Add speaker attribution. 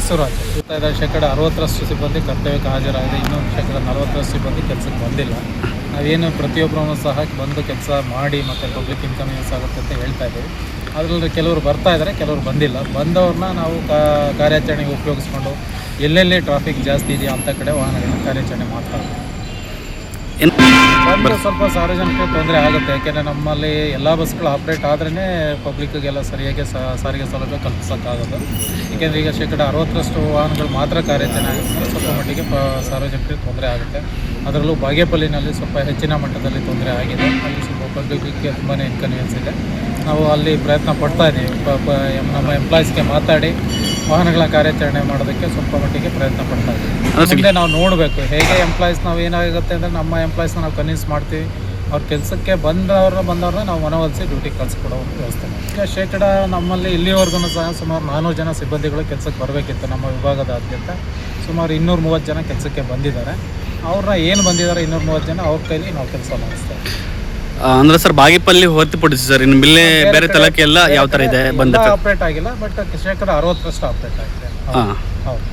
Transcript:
Speaker 1: ಬಸವರಾಜ್. ಶೇಕಡ 60ರಷ್ಟು ಸಿಬ್ಬಂದಿ ಕರ್ತವ್ಯಕ್ಕೆ ಹಾಜರಾಗಿದೆ. ಇನ್ನೊಂದು ಶೇಕಡ 40ರಷ್ಟು ಸಿಬ್ಬಂದಿ ಕೆಲಸಕ್ಕೆ ಬಂದಿಲ್ಲ. ನಾವೇನು ಪ್ರತಿಯೊಬ್ಬರೂ ಸಹ ಬಂದು ಕೆಲಸ ಮಾಡಿ ಮತ್ತು ಪಬ್ಲಿಕ್ ಇನ್ಕನ್ವೀನಿಯನ್ಸ್ ಆಗುತ್ತೆ ಅಂತ ಹೇಳ್ತಾ ಇದ್ದೀವಿ. ಅದರಲ್ಲಿ ಕೆಲವರು ಬರ್ತಾ ಇದ್ದಾರೆ, ಕೆಲವರು ಬಂದಿಲ್ಲ. ಬಂದವ್ರನ್ನ ನಾವು ಕಾರ್ಯಾಚರಣೆಗೆ ಉಪಯೋಗಿಸ್ಕೊಂಡು ಎಲ್ಲೆಲ್ಲಿ ಟ್ರಾಫಿಕ್ ಜಾಸ್ತಿ ಇದೆಯಾ ಅಂಥ ಕಡೆ ವಾಹನಗಳನ್ನ ಕಾರ್ಯಾಚರಣೆ ಮಾಡ್ತಾ ಇದ್ದೀವಿ. ಬಂದರೆ ಸ್ವಲ್ಪ ಸಾರ್ವಜನಿಕರಿಗೆ ತೊಂದರೆ ಆಗುತ್ತೆ. ಯಾಕೆಂದರೆ ನಮ್ಮಲ್ಲಿ ಎಲ್ಲ ಬಸ್ಗಳು ಆಪ್ರೇಟ್ ಆದ್ರೇ ಪಬ್ಲಿಕ್ಗೆಲ್ಲ ಸರಿಯಾಗಿ ಸಾರಿಗೆ ಸೌಲಭ್ಯ ಕಲ್ಪಿಸೋಕ್ಕಾಗೋದು. ಏಕೆಂದರೆ ಈಗ ಶೇಕಡ 60ರಷ್ಟು ವಾಹನಗಳು ಮಾತ್ರ ಕಾರ್ಯಾಚರಣೆ ಆಗುತ್ತೆ. ಸ್ವಲ್ಪ ಮಟ್ಟಿಗೆ ಸಾರ್ವಜನಿಕರಿಗೆ ತೊಂದರೆ ಆಗುತ್ತೆ. ಅದರಲ್ಲೂ ಬಾಗೇಪಲ್ಲಿನಲ್ಲಿ ಸ್ವಲ್ಪ ಹೆಚ್ಚಿನ ಮಟ್ಟದಲ್ಲಿ ತೊಂದರೆ ಆಗಿದೆ. ಅಲ್ಲಿ ಸ್ವಲ್ಪ ಪಬ್ಲಿಕ್ಗೆ ತುಂಬಾ ಇನ್ಕನ್ವೀನಿಯನ್ಸ್ ಇದೆ. ನಾವು ಅಲ್ಲಿ ಪ್ರಯತ್ನ ಪಡ್ತಾ ಇದ್ದೀವಿ. ನಮ್ಮ ಎಂಪ್ಲಾಯೀಸ್ಗೆ ಮಾತಾಡಿ ವಾಹನಗಳ ಕಾರ್ಯಾಚರಣೆ ಮಾಡೋದಕ್ಕೆ ಸ್ವಲ್ಪ ಮಟ್ಟಿಗೆ ಪ್ರಯತ್ನ ಪಡ್ತಾ ಇದ್ದೀವಿ. ಮುಂದೆ ನಾವು ನೋಡಬೇಕು ಹೇಗೆ ಎಂಪ್ಲಾಯೀಸ್ ನಾವು ಏನಾಗುತ್ತೆ ಅಂದರೆ ನಮ್ಮ ಎಂಪ್ಲಾಯೀಸ್ನ ನಾವು ಕನ್ವಿನ್ಸ್ ಮಾಡ್ತೀವಿ. ಅವ್ರ ಕೆಲಸಕ್ಕೆ ಬಂದವ್ರನ್ನ ನಾವು ಮನವೊಲಿಸಿ ಡ್ಯೂಟಿಗೆ ಕಳಿಸ್ಕೊಡೋ ಒಂದು ವ್ಯವಸ್ಥೆ ಮಾಡ್ತೀವಿ. ಶೇಕಡ ನಮ್ಮಲ್ಲಿ ಇಲ್ಲಿವರೆಗೂ ಸಹ ಸುಮಾರು 400 ಜನ ಸಿಬ್ಬಂದಿಗಳು ಕೆಲಸಕ್ಕೆ ಬರಬೇಕಿತ್ತು. ನಮ್ಮ ವಿಭಾಗದಾದ್ಯಂತ ಸುಮಾರು 230 ಜನ ಕೆಲಸಕ್ಕೆ ಬಂದಿದ್ದಾರೆ. ಅವ್ರನ್ನ ಏನು ಬಂದಿದ್ದಾರೆ 230 ಜನ ಅವ್ರ ಕೈಲಿ ನಾವು ಕೆಲಸ ಮಾಡಿಸ್ತಾ ಇದ್ದೀವಿ.
Speaker 2: ಅಂದ್ರೆ ಸರ್ ಬಾಗೇಪಲ್ಲಿ ಹೊರತುಪಡಿಸಿ ಸರ್ ಇನ್ನು ಬಿಲ್ಲೆ ಬೇರೆ ತಾಲೂಕು ಎಲ್ಲ ಯಾವ ಥರ ಇದೆ ಬಂದ
Speaker 1: ಆಪ್ರೇಟ್ ಆಗಿಲ್ಲ, ಬಟ್ ಶೇಕಡ 60ರಷ್ಟು ಆಪ್ರೇಟ್ ಆಗಿದೆ. ಹೌದು.